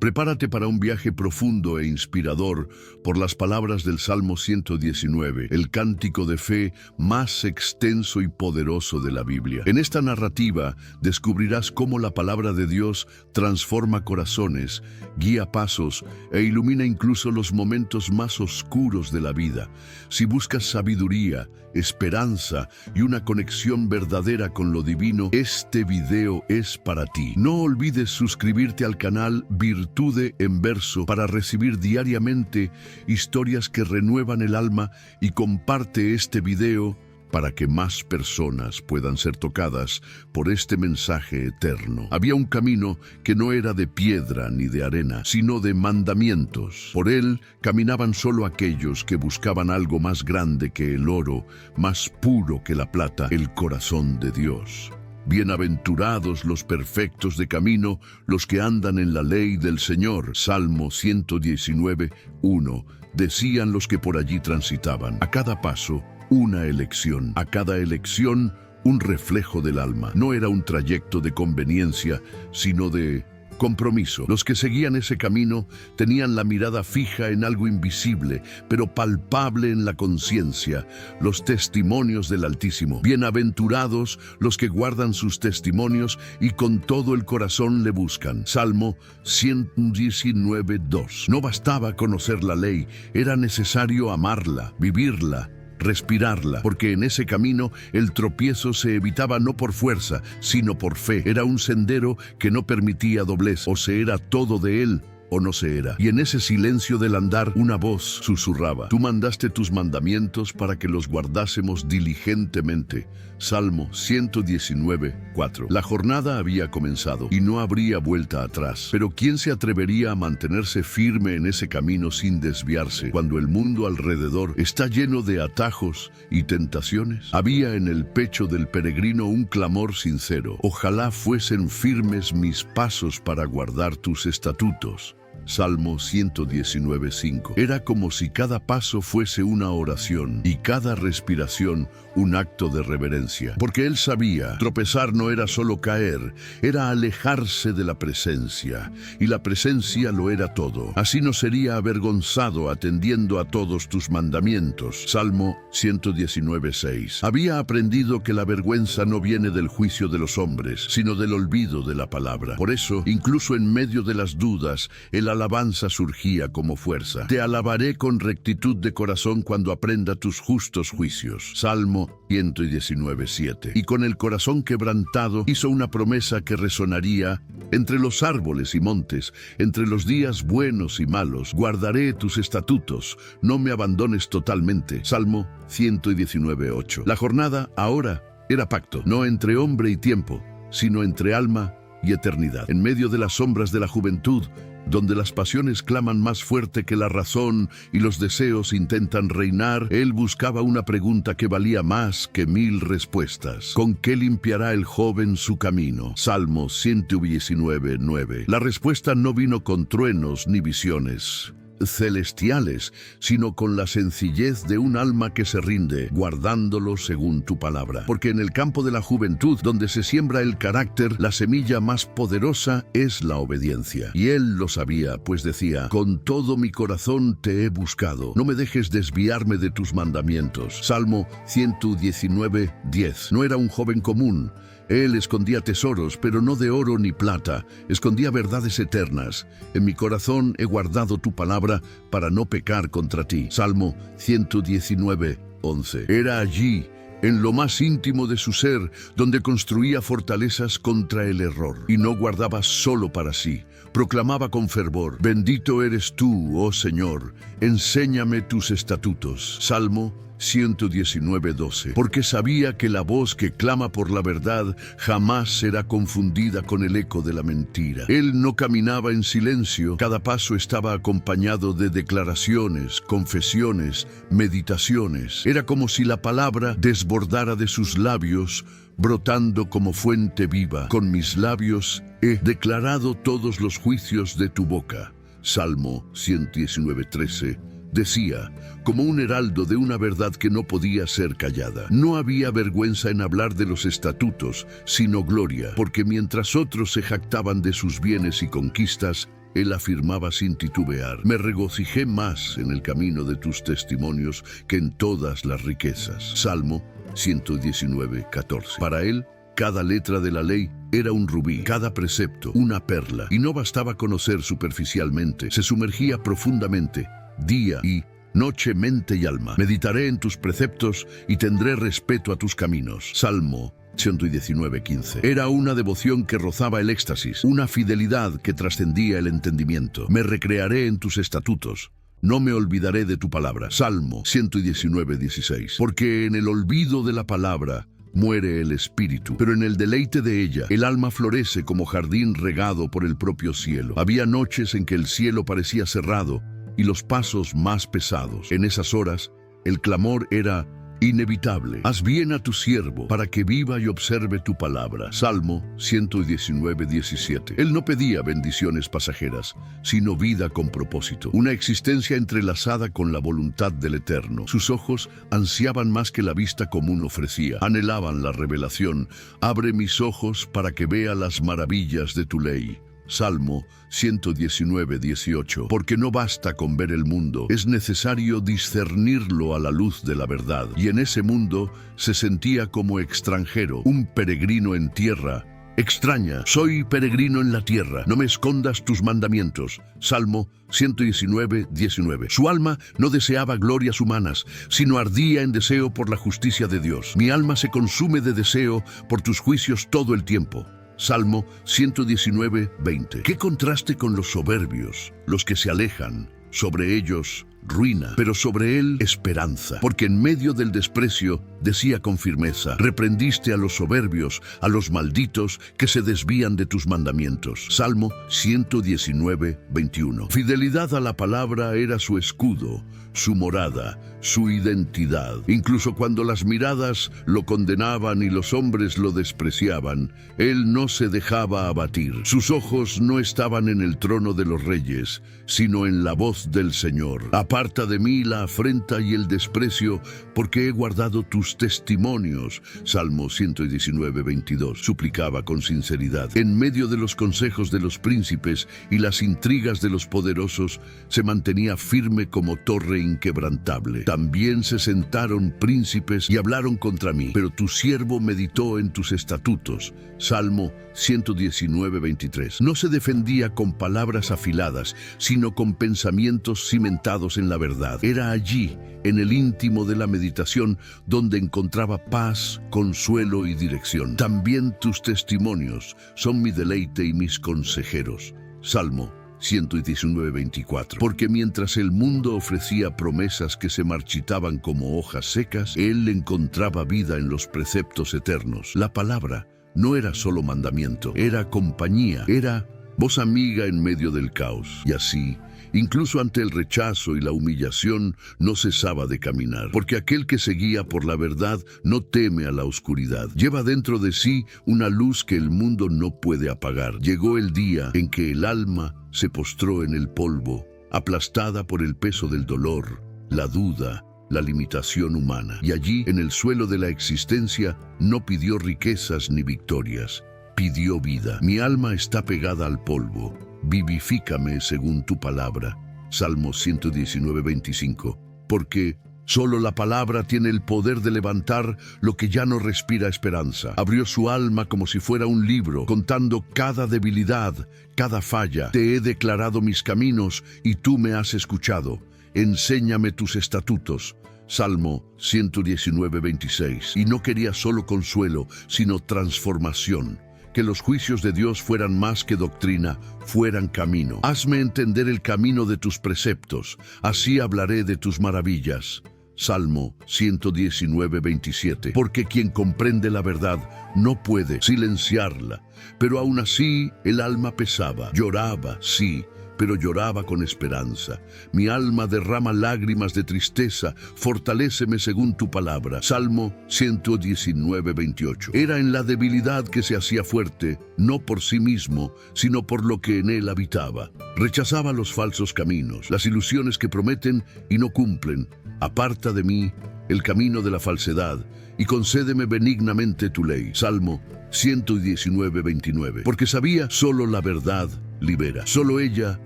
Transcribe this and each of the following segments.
Prepárate para un viaje profundo e inspirador por las palabras del Salmo 119, el cántico de fe más extenso y poderoso de la Biblia. En esta narrativa descubrirás cómo la palabra de Dios transforma corazones, guía pasos e ilumina incluso los momentos más oscuros de la vida. Si buscas sabiduría, esperanza y una conexión verdadera con lo divino, este video es para ti. No olvides suscribirte al canal Virtude en Verso para recibir diariamente historias que renuevan el alma y comparte este video para que más personas puedan ser tocadas por este mensaje eterno. Había un camino que no era de piedra ni de arena, sino de mandamientos. Por él caminaban solo aquellos que buscaban algo más grande que el oro, más puro que la plata, el corazón de Dios. Bienaventurados los perfectos de camino, los que andan en la ley del Señor. Salmo 119, 1. Decían los que por allí transitaban. A cada paso, una elección. A cada elección, un reflejo del alma. No era un trayecto de conveniencia, sino de compromiso. Los que seguían ese camino tenían la mirada fija en algo invisible, pero palpable en la conciencia, los testimonios del Altísimo. Bienaventurados los que guardan sus testimonios y con todo el corazón le buscan. Salmo 119, 2. No bastaba conocer la ley, era necesario amarla, vivirla, respirarla, porque en ese camino el tropiezo se evitaba no por fuerza, sino por fe. Era un sendero que no permitía doblez, o se era todo de él, o no se era. Y en ese silencio del andar, una voz susurraba: Tú mandaste tus mandamientos para que los guardásemos diligentemente. Salmo 119, 4. La jornada había comenzado y no habría vuelta atrás. Pero ¿quién se atrevería a mantenerse firme en ese camino sin desviarse, cuando el mundo alrededor está lleno de atajos y tentaciones? Había en el pecho del peregrino un clamor sincero: Ojalá fuesen firmes mis pasos para guardar tus estatutos. Salmo 119, 5. Era como si cada paso fuese una oración y cada respiración un acto de reverencia. Porque él sabía, tropezar no era solo caer, era alejarse de la presencia. Y la presencia lo era todo. Así no sería avergonzado atendiendo a todos tus mandamientos. Salmo 119, 6. Había aprendido que la vergüenza no viene del juicio de los hombres, sino del olvido de la palabra. Por eso, incluso en medio de las dudas, el alabanza surgía como fuerza. Te alabaré con rectitud de corazón cuando aprenda tus justos juicios. Salmo 119, 7. Y con el corazón quebrantado hizo una promesa que resonaría entre los árboles y montes, entre los días buenos y malos. Guardaré tus estatutos, no me abandones totalmente. Salmo 119, 8. La jornada ahora era pacto, no entre hombre y tiempo, sino entre alma y eternidad. En medio de las sombras de la juventud, donde las pasiones claman más fuerte que la razón y los deseos intentan reinar, él buscaba una pregunta que valía más que 1000 respuestas. ¿Con qué limpiará el joven su camino? Salmo 119, 9. La respuesta no vino con truenos ni visiones celestiales, sino con la sencillez de un alma que se rinde, guardándolo según tu palabra. Porque en el campo de la juventud, donde se siembra el carácter, la semilla más poderosa es la obediencia. Y él lo sabía, pues decía: Con todo mi corazón te he buscado, no me dejes desviarme de tus mandamientos. Salmo 119, 10. No era un joven común. Él escondía tesoros, pero no de oro ni plata. Escondía verdades eternas. En mi corazón he guardado tu palabra para no pecar contra ti. Salmo 119, 11. Era allí, en lo más íntimo de su ser, donde construía fortalezas contra el error. Y no guardaba solo para sí. Proclamaba con fervor: Bendito eres tú, oh Señor, enséñame tus estatutos. Salmo 119, 12. Porque sabía que la voz que clama por la verdad jamás será confundida con el eco de la mentira. Él no caminaba en silencio, cada paso estaba acompañado de declaraciones, confesiones, meditaciones. Era como si la palabra desbordara de sus labios, brotando como fuente viva. Con mis labios he declarado todos los juicios de tu boca. Salmo 119, 13. Decía, como un heraldo de una verdad que no podía ser callada. No había vergüenza en hablar de los estatutos, sino gloria, porque mientras otros se jactaban de sus bienes y conquistas, él afirmaba sin titubear: me regocijé más en el camino de tus testimonios que en todas las riquezas. Salmo 119:14. Para él, cada letra de la ley era un rubí, cada precepto una perla, y no bastaba conocer superficialmente, se sumergía profundamente, día y noche, mente y alma. Meditaré en tus preceptos y tendré respeto a tus caminos. Salmo 119:15. Era una devoción que rozaba el éxtasis, una fidelidad que trascendía el entendimiento. Me recrearé en tus estatutos, no me olvidaré de tu palabra. Salmo 119:16. Porque en el olvido de la palabra muere el espíritu, pero en el deleite de ella el alma florece como jardín regado por el propio cielo. Había noches en que el cielo parecía cerrado y los pasos más pesados. En esas horas el clamor era inevitable: haz bien a tu siervo, para que viva y observe tu palabra. Salmo 119:17. Él no pedía bendiciones pasajeras, sino vida con propósito, una existencia entrelazada con la voluntad del Eterno. Sus ojos ansiaban más que la vista común ofrecía, anhelaban la revelación. Abre mis ojos para que vea las maravillas de tu ley. Salmo 119:18. Porque no basta con ver el mundo, es necesario discernirlo a la luz de la verdad. Y en ese mundo se sentía como extranjero, un peregrino en tierra extraña. Soy peregrino en la tierra, no me escondas tus mandamientos. Salmo 119:19. Su alma no deseaba glorias humanas, sino ardía en deseo por la justicia de Dios. Mi alma se consume de deseo por tus juicios todo el tiempo. Salmo 119:20. Qué contraste con los soberbios, los que se alejan, sobre ellos ruina, pero sobre él esperanza. Porque en medio del desprecio decía con firmeza: reprendiste a los soberbios, a los malditos que se desvían de tus mandamientos. Salmo 119:21. Fidelidad a la palabra era su escudo, su morada, su identidad. Incluso cuando las miradas lo condenaban y los hombres lo despreciaban, él no se dejaba abatir. Sus ojos no estaban en el trono de los reyes, sino en la voz del Señor. Aparta de mí la afrenta y el desprecio, porque he guardado tus testimonios. Salmo 119:22. Suplicaba con sinceridad. En medio de los consejos de los príncipes y las intrigas de los poderosos, se mantenía firme como torre inquebrantable. También se sentaron príncipes y hablaron contra mí, pero tu siervo meditó en tus estatutos. Salmo 119:23. No se defendía con palabras afiladas, sino con pensamientos cimentados en la verdad. Era allí, en el íntimo de la meditación, donde encontraba paz, consuelo y dirección. También tus testimonios son mi deleite y mis consejeros. Salmo 119:24. Porque mientras el mundo ofrecía promesas que se marchitaban como hojas secas, él encontraba vida en los preceptos eternos. La palabra no era solo mandamiento, era compañía, era voz amiga en medio del caos. Y así, incluso ante el rechazo y la humillación, no cesaba de caminar. Porque aquel que se guía por la verdad no teme a la oscuridad. Lleva dentro de sí una luz que el mundo no puede apagar. Llegó el día en que el alma se postró en el polvo, aplastada por el peso del dolor, la duda, la limitación humana. Y allí, en el suelo de la existencia, no pidió riquezas ni victorias, pidió vida. Mi alma está pegada al polvo, vivifícame según tu palabra. Salmo 119:25. Porque solo la palabra tiene el poder de levantar lo que ya no respira esperanza. Abrió su alma como si fuera un libro, contando cada debilidad, cada falla. Te he declarado mis caminos y tú me has escuchado. Enséñame tus estatutos. Salmo 119:26. Y no quería solo consuelo, sino transformación. Que los juicios de Dios fueran más que doctrina, fueran camino. Hazme entender el camino de tus preceptos, así hablaré de tus maravillas. Salmo 119:27. Porque quien comprende la verdad no puede silenciarla, pero aún así el alma pesaba, lloraba, sí, pero lloraba con esperanza. Mi alma derrama lágrimas de tristeza, fortaléceme según tu palabra. Salmo 119:28. Era en la debilidad que se hacía fuerte, no por sí mismo, sino por lo que en él habitaba. Rechazaba los falsos caminos, las ilusiones que prometen y no cumplen. Aparta de mí el camino de la falsedad y concédeme benignamente tu ley. Salmo 119:29. Porque sabía solo la verdad libera. Solo ella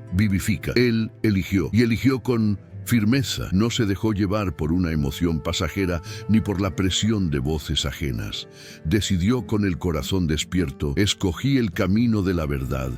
vivifica. Él eligió, y eligió con firmeza. No se dejó llevar por una emoción pasajera ni por la presión de voces ajenas. Decidió con el corazón despierto: escogí el camino de la verdad,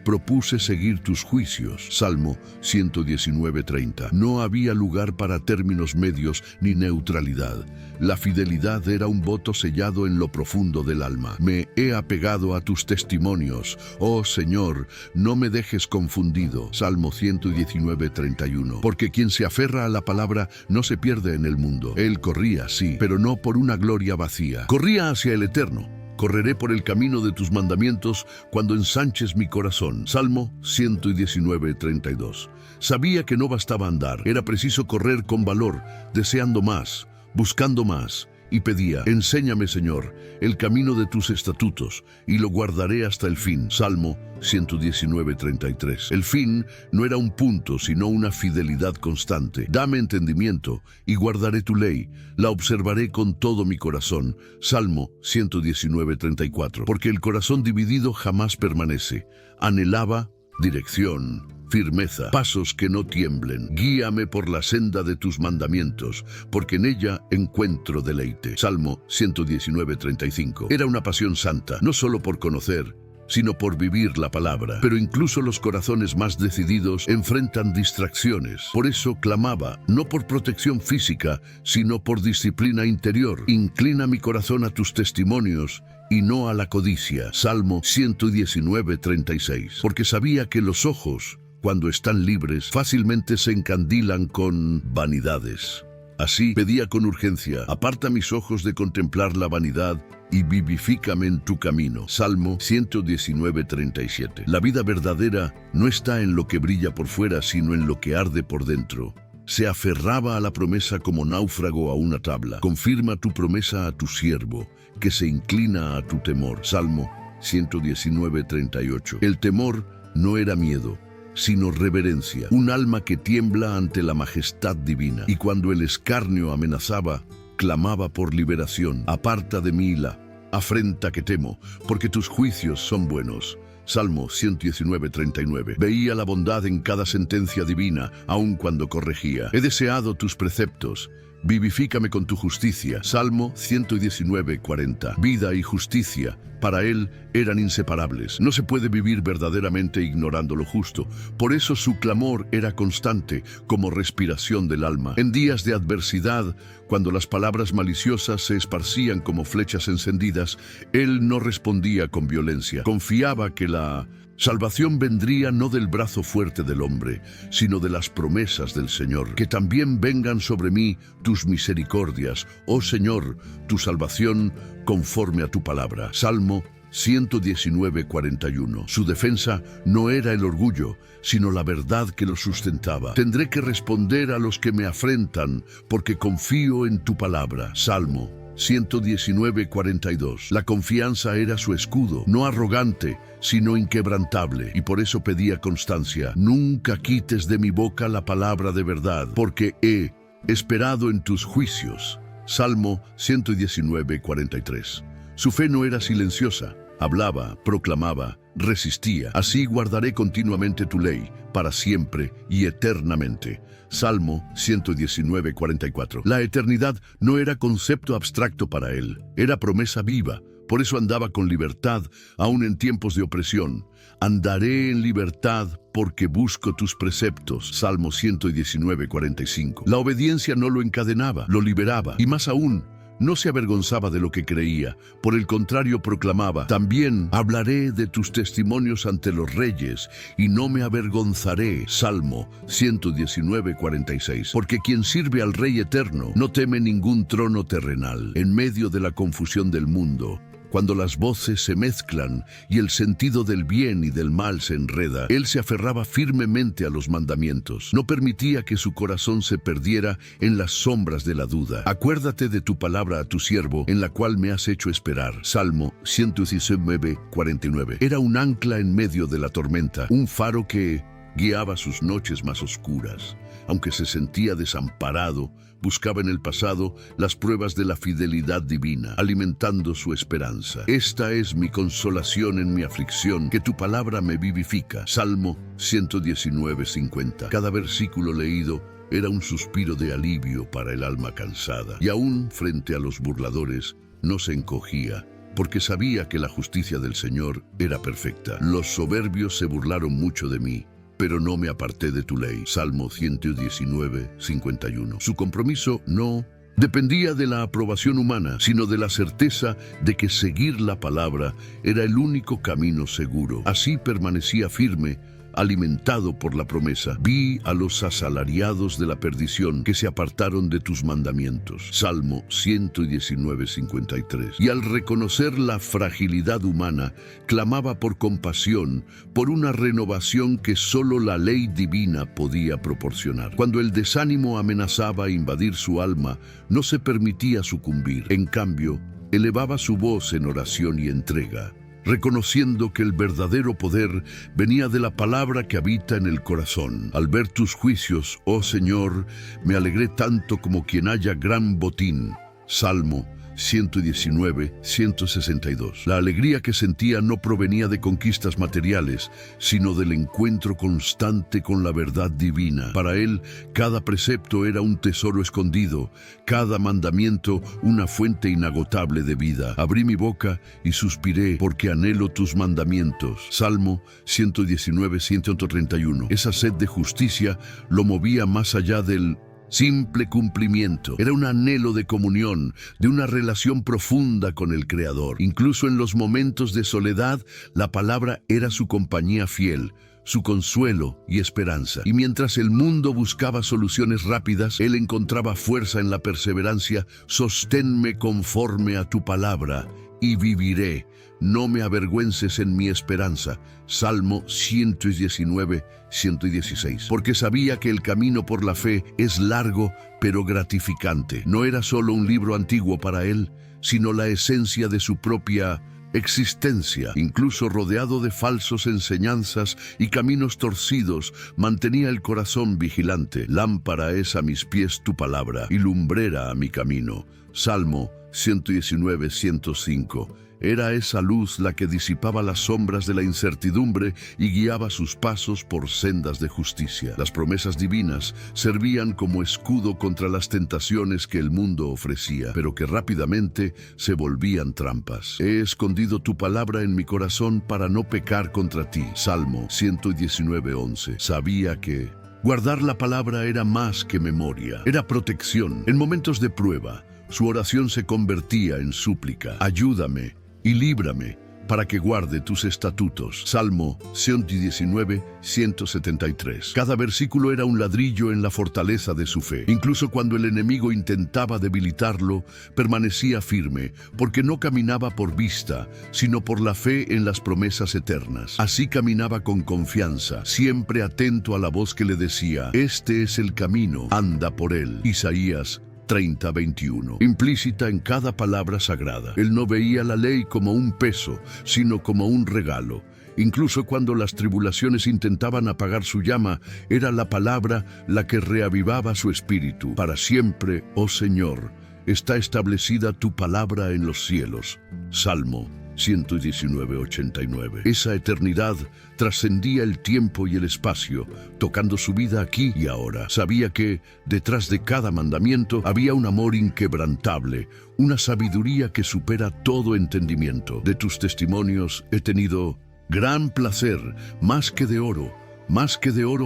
propuse seguir tus juicios. Salmo 119:30. No había lugar para términos medios ni neutralidad. La fidelidad era un voto sellado en lo profundo del alma. Me he apegado a tus testimonios. Oh Señor, no me dejes confundido. Salmo 119:31. Porque quien se aferra a la palabra no se pierde en el mundo. Él corría, sí, pero no por una gloria vacía. Corría hacia el eterno. Correré por el camino de tus mandamientos cuando ensanches mi corazón. Salmo 119:32. Sabía que no bastaba andar, era preciso correr con valor, deseando más, buscando más, y pedía: enséñame, Señor, el camino de tus estatutos, y lo guardaré hasta el fin. Salmo 119:33. El fin no era un punto, sino una fidelidad constante. Dame entendimiento, y guardaré tu ley, la observaré con todo mi corazón. Salmo 119:34. Porque el corazón dividido jamás permanece. Anhelaba dirección, firmeza, pasos que no tiemblen. Guíame por la senda de tus mandamientos, porque en ella encuentro deleite. Salmo 119:35. Era una pasión santa, no solo por conocer, sino por vivir la palabra. Pero incluso los corazones más decididos enfrentan distracciones. Por eso clamaba, no por protección física, sino por disciplina interior. Inclina mi corazón a tus testimonios y no a la codicia. Salmo 119:36. Porque sabía que los ojos, cuando están libres, fácilmente se encandilan con vanidades. Así pedía con urgencia: aparta mis ojos de contemplar la vanidad y vivifícame en tu camino. Salmo 119:37. La vida verdadera no está en lo que brilla por fuera, sino en lo que arde por dentro. Se aferraba a la promesa como náufrago a una tabla. Confirma tu promesa a tu siervo, que se inclina a tu temor. Salmo 119:38. El temor no era miedo, sino reverencia, un alma que tiembla ante la majestad divina. Y cuando el escarnio amenazaba, clamaba por liberación. Aparta de mí la afrenta que temo, porque tus juicios son buenos. Salmo 119:39. Veía la bondad en cada sentencia divina, aun cuando corregía. He deseado tus preceptos. Vivifícame con tu justicia. Salmo 119:40. Vida y justicia, para él, eran inseparables. No se puede vivir verdaderamente ignorando lo justo. Por eso su clamor era constante, como respiración del alma. En días de adversidad, cuando las palabras maliciosas se esparcían como flechas encendidas, él no respondía con violencia. Confiaba que la salvación vendría no del brazo fuerte del hombre, sino de las promesas del Señor. Que también vengan sobre mí tus misericordias, oh Señor, tu salvación conforme a tu palabra. Salmo 119:41. Su defensa no era el orgullo, sino la verdad que lo sustentaba. Tendré que responder a los que me afrentan, porque confío en tu palabra. Salmo 119:42. La confianza era su escudo, no arrogante, sino inquebrantable, y por eso pedía constancia. Nunca quites de mi boca la palabra de verdad, porque he esperado en tus juicios. Salmo 119:43. Su fe no era silenciosa, hablaba, proclamaba, resistía. Así guardaré continuamente tu ley, para siempre y eternamente. Salmo 119:44. La eternidad no era concepto abstracto para él, era promesa viva. Por eso andaba con libertad, aun en tiempos de opresión. Andaré en libertad porque busco tus preceptos. Salmo 119:45. La obediencia no lo encadenaba, lo liberaba. Y más aún, no se avergonzaba de lo que creía. Por el contrario, proclamaba: también hablaré de tus testimonios ante los reyes, y no me avergonzaré. Salmo 119:46. Porque quien sirve al Rey eterno no teme ningún trono terrenal. En medio de la confusión del mundo, cuando las voces se mezclan y el sentido del bien y del mal se enreda, él se aferraba firmemente a los mandamientos. No permitía que su corazón se perdiera en las sombras de la duda. Acuérdate de tu palabra a tu siervo, en la cual me has hecho esperar. Salmo 119:49. Era un ancla en medio de la tormenta, un faro que guiaba sus noches más oscuras. Aunque se sentía desamparado, buscaba en el pasado las pruebas de la fidelidad divina, alimentando su esperanza. Esta es mi consolación en mi aflicción, que tu palabra me vivifica. Salmo 119:50. Cada versículo leído era un suspiro de alivio para el alma cansada. Y aún frente a los burladores, no se encogía, porque sabía que la justicia del Señor era perfecta. Los soberbios se burlaron mucho de mí, pero no me aparté de tu ley. Salmo 119:51. Su compromiso no dependía de la aprobación humana, sino de la certeza de que seguir la palabra era el único camino seguro. Así permanecía firme, alimentado por la promesa. Vi a los asalariados de la perdición que se apartaron de tus mandamientos. Salmo 119:53. Y al reconocer la fragilidad humana, clamaba por compasión, por una renovación que solo la ley divina podía proporcionar. Cuando el desánimo amenazaba invadir su alma, no se permitía sucumbir. En cambio, elevaba su voz en oración y entrega, reconociendo que el verdadero poder venía de la palabra que habita en el corazón. Al ver tus juicios, oh Señor, me alegré tanto como quien haya gran botín. Salmo 119:162. La alegría que sentía no provenía de conquistas materiales, sino del encuentro constante con la verdad divina. Para él, cada precepto era un tesoro escondido, cada mandamiento una fuente inagotable de vida. Abrí mi boca y suspiré porque anhelo tus mandamientos. Salmo 119:131. Esa sed de justicia lo movía más allá del simple cumplimiento. Era un anhelo de comunión, de una relación profunda con el Creador. Incluso en los momentos de soledad, la palabra era su compañía fiel, su consuelo y esperanza. Y mientras el mundo buscaba soluciones rápidas, él encontraba fuerza en la perseverancia. Sosténme conforme a tu palabra y viviré. No me avergüences en mi esperanza. Salmo 119:116. Porque sabía que el camino por la fe es largo, pero gratificante. No era solo un libro antiguo para él, sino la esencia de su propia existencia. Incluso rodeado de falsos enseñanzas y caminos torcidos, mantenía el corazón vigilante. Lámpara es a mis pies tu palabra y lumbrera a mi camino. Salmo 119:105. Era esa luz la que disipaba las sombras de la incertidumbre y guiaba sus pasos por sendas de justicia. Las promesas divinas servían como escudo contra las tentaciones que el mundo ofrecía, pero que rápidamente se volvían trampas. He escondido tu palabra en mi corazón para no pecar contra ti. Salmo 119:11. Sabía que guardar la palabra era más que memoria, era protección. En momentos de prueba, su oración se convertía en súplica. Ayúdame y líbrame para que guarde tus estatutos. Salmo 119:173. Cada versículo era un ladrillo en la fortaleza de su fe. Incluso cuando el enemigo intentaba debilitarlo, permanecía firme, porque no caminaba por vista, sino por la fe en las promesas eternas. Así caminaba con confianza, siempre atento a la voz que le decía: este es el camino, anda por él. Isaías 30:21. Implícita en cada palabra sagrada. Él no veía la ley como un peso, sino como un regalo. Incluso cuando las tribulaciones intentaban apagar su llama, era la palabra la que reavivaba su espíritu. Para siempre, oh Señor, está establecida tu palabra en los cielos. Salmo 119:89. Esa eternidad trascendía el tiempo y el espacio, tocando su vida aquí y ahora. Sabía que detrás de cada mandamiento había un amor inquebrantable, una sabiduría que supera todo entendimiento. De tus testimonios he tenido gran placer, más que de oro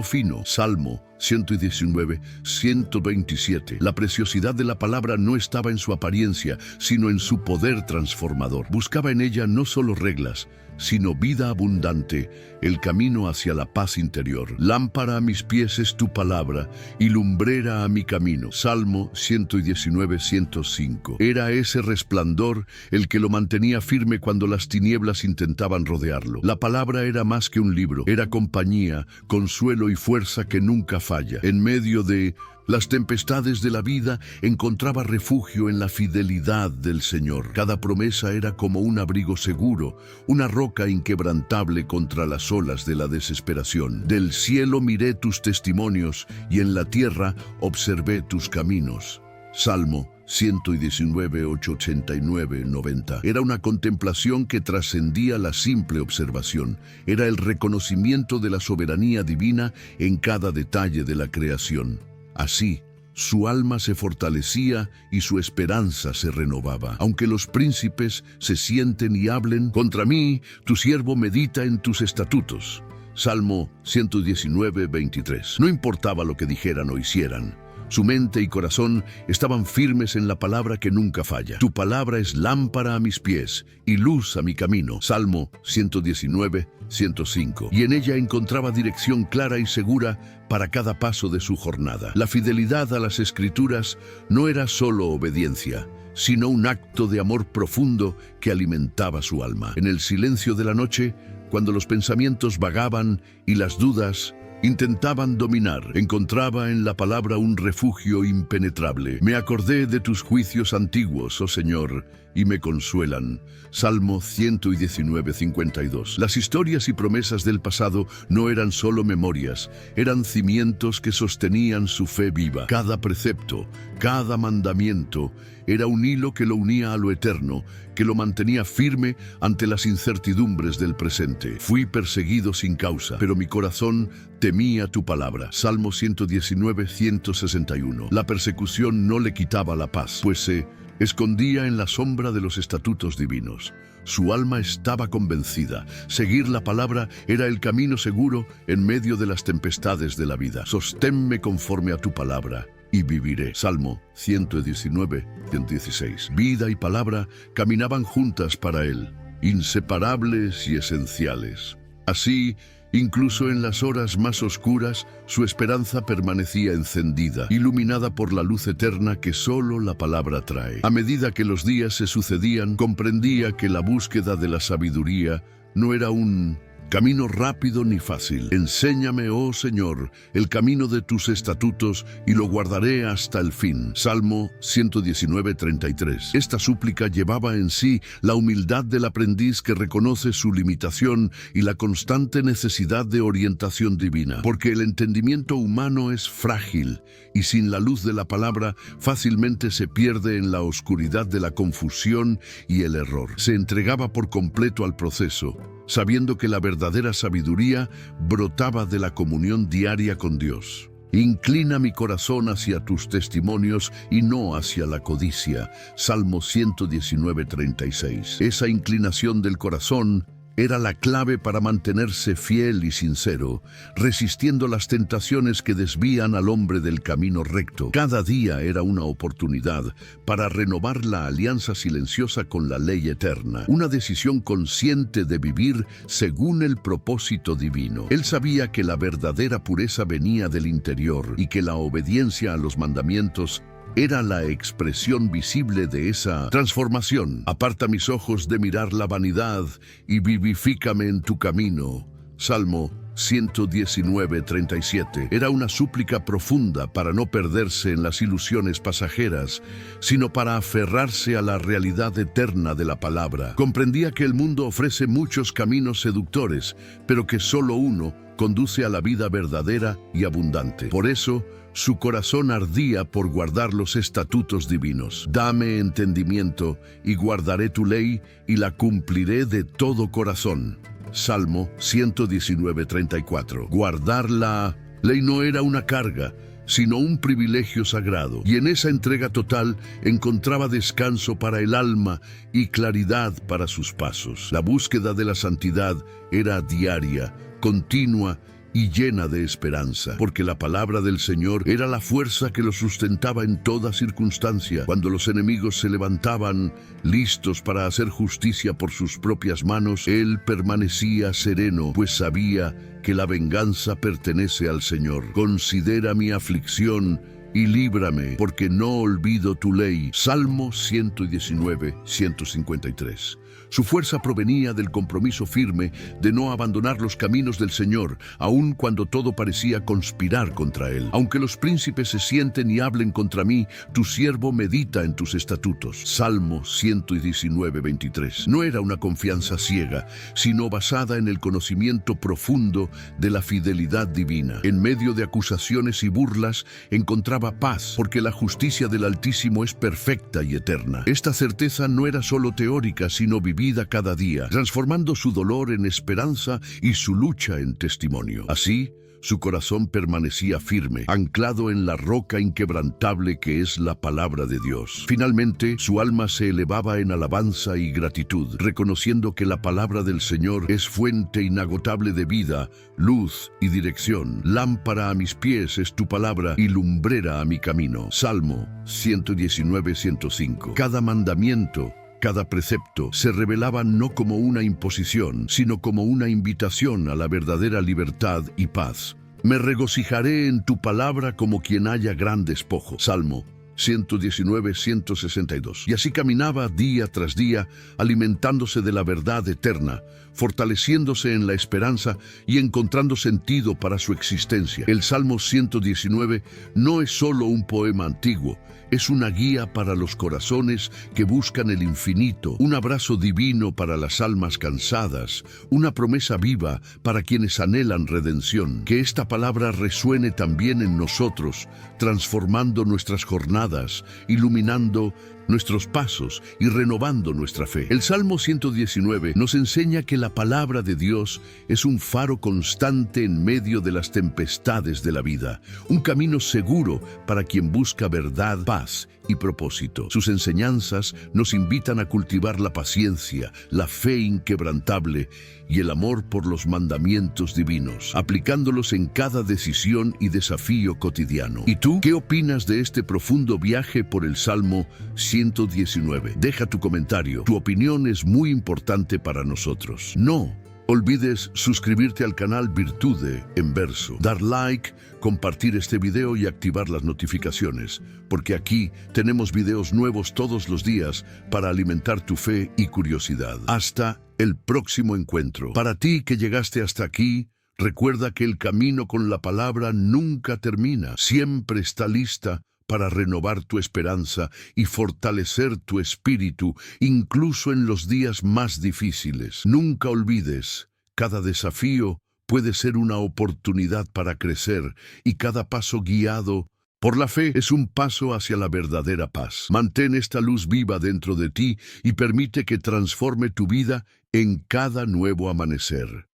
fino. Salmo 119:127. La preciosidad de la palabra no estaba en su apariencia, sino en su poder transformador. Buscaba en ella no solo reglas, sino vida abundante, el camino hacia la paz interior. Lámpara a mis pies es tu palabra y lumbrera a mi camino. Salmo 119:105. Era ese resplandor el que lo mantenía firme cuando las tinieblas intentaban rodearlo. La palabra era más que un libro, era compañía, consuelo y fuerza que nunca falla. En medio de las tempestades de la vida encontraba refugio en la fidelidad del Señor. Cada promesa era como un abrigo seguro, una roca inquebrantable contra las olas de la desesperación. Del cielo miré tus testimonios y en la tierra observé tus caminos. Salmo 119, 8, 89, 90. Era una contemplación que trascendía la simple observación. Era el reconocimiento de la soberanía divina en cada detalle de la creación. Así, su alma se fortalecía y su esperanza se renovaba. Aunque los príncipes se sienten y hablen contra mí, tu siervo medita en tus estatutos. Salmo 119, 23. No importaba lo que dijeran o hicieran. Su mente y corazón estaban firmes en la palabra que nunca falla. Tu palabra es lámpara a mis pies y luz a mi camino. Salmo 119, 105. Y en ella encontraba dirección clara y segura para cada paso de su jornada. La fidelidad a las Escrituras no era solo obediencia, sino un acto de amor profundo que alimentaba su alma. En el silencio de la noche, cuando los pensamientos vagaban y las dudas intentaban dominar, encontraba en la palabra un refugio impenetrable. Me acordé de tus juicios antiguos, oh Señor, y me consuelan. Salmo 119, 52. Las historias y promesas del pasado no eran solo memorias, eran cimientos que sostenían su fe viva. Cada precepto, cada mandamiento, era un hilo que lo unía a lo eterno, que lo mantenía firme ante las incertidumbres del presente. Fui perseguido sin causa, pero mi corazón temía tu palabra. Salmo 119, 161. La persecución no le quitaba la paz, pues se escondía en la sombra de los estatutos divinos. Su alma estaba convencida. Seguir la palabra era el camino seguro en medio de las tempestades de la vida. Sosténme conforme a tu palabra y viviré. Salmo 119, 116. Vida y palabra caminaban juntas para él, inseparables y esenciales. Así, incluso en las horas más oscuras, su esperanza permanecía encendida, iluminada por la luz eterna que solo la palabra trae. A medida que los días se sucedían, comprendía que la búsqueda de la sabiduría no era un camino rápido ni fácil. Enséñame, oh Señor, el camino de tus estatutos y lo guardaré hasta el fin. Salmo 119, 33. Esta súplica llevaba en sí la humildad del aprendiz que reconoce su limitación y la constante necesidad de orientación divina, porque el entendimiento humano es frágil y sin la luz de la palabra fácilmente se pierde en la oscuridad de la confusión y el error. Se entregaba por completo al proceso, sabiendo que la verdadera sabiduría brotaba de la comunión diaria con Dios. Inclina mi corazón hacia tus testimonios y no hacia la codicia. Salmo 119, 36. Esa inclinación del corazón era la clave para mantenerse fiel y sincero, resistiendo las tentaciones que desvían al hombre del camino recto. Cada día era una oportunidad para renovar la alianza silenciosa con la ley eterna, una decisión consciente de vivir según el propósito divino. Él sabía que la verdadera pureza venía del interior y que la obediencia a los mandamientos era la expresión visible de esa transformación. Aparta mis ojos de mirar la vanidad y vivifícame en tu camino. Salmo 119, 37. Era una súplica profunda para no perderse en las ilusiones pasajeras, sino para aferrarse a la realidad eterna de la palabra. Comprendía que el mundo ofrece muchos caminos seductores, pero que solo uno conduce a la vida verdadera y abundante. Por eso, su corazón ardía por guardar los estatutos divinos. Dame entendimiento y guardaré tu ley y la cumpliré de todo corazón. Salmo 119, 34. Guardar la ley no era una carga, sino un privilegio sagrado. Y en esa entrega total encontraba descanso para el alma y claridad para sus pasos. La búsqueda de la santidad era diaria, continua y llena de esperanza, porque la palabra del Señor era la fuerza que lo sustentaba en toda circunstancia. Cuando los enemigos se levantaban, listos para hacer justicia por sus propias manos, él permanecía sereno, pues sabía que la venganza pertenece al Señor. Considera mi aflicción y líbrame, porque no olvido tu ley. Salmo 119, 153. Su fuerza provenía del compromiso firme de no abandonar los caminos del Señor, aun cuando todo parecía conspirar contra él. Aunque los príncipes se sienten y hablen contra mí, tu siervo medita en tus estatutos. Salmo 119, 23. No era una confianza ciega, sino basada en el conocimiento profundo de la fidelidad divina. En medio de acusaciones y burlas, encontraba paz, porque la justicia del Altísimo es perfecta y eterna. Esta certeza no era solo teórica, sino vivida cada día, transformando su dolor en esperanza y su lucha en testimonio. Así, su corazón permanecía firme, anclado en la roca inquebrantable que es la palabra de Dios. Finalmente, su alma se elevaba en alabanza y gratitud, reconociendo que la palabra del Señor es fuente inagotable de vida, luz y dirección. Lámpara a mis pies es tu palabra y lumbrera a mi camino. Salmo 119, 105. Cada mandamiento, cada precepto se revelaba no como una imposición, sino como una invitación a la verdadera libertad y paz. Me regocijaré en tu palabra como quien haya gran despojo. Salmo 119, 162. Y así caminaba día tras día, alimentándose de la verdad eterna, fortaleciéndose en la esperanza y encontrando sentido para su existencia. El Salmo 119 no es solo un poema antiguo, es una guía para los corazones que buscan el infinito, un abrazo divino para las almas cansadas, una promesa viva para quienes anhelan redención. Que esta palabra resuene también en nosotros, transformando nuestras jornadas, iluminando nuestros pasos y renovando nuestra fe. El Salmo 119 nos enseña que la palabra de Dios es un faro constante en medio de las tempestades de la vida, un camino seguro para quien busca verdad, paz y propósito. Sus enseñanzas nos invitan a cultivar la paciencia, la fe inquebrantable y el amor por los mandamientos divinos, aplicándolos en cada decisión y desafío cotidiano. ¿Y tú qué opinas de este profundo viaje por el Salmo 119? Deja tu comentario. Tu opinión es muy importante para nosotros. No olvides suscribirte al canal Virtude en Verso, dar like, compartir este video y activar las notificaciones, porque aquí tenemos videos nuevos todos los días para alimentar tu fe y curiosidad. Hasta el próximo encuentro. Para ti que llegaste hasta aquí, recuerda que el camino con la palabra nunca termina, siempre está lista para renovar tu esperanza y fortalecer tu espíritu, incluso en los días más difíciles. Nunca olvides, cada desafío puede ser una oportunidad para crecer y cada paso guiado por la fe es un paso hacia la verdadera paz. Mantén esta luz viva dentro de ti y permite que transforme tu vida en cada nuevo amanecer.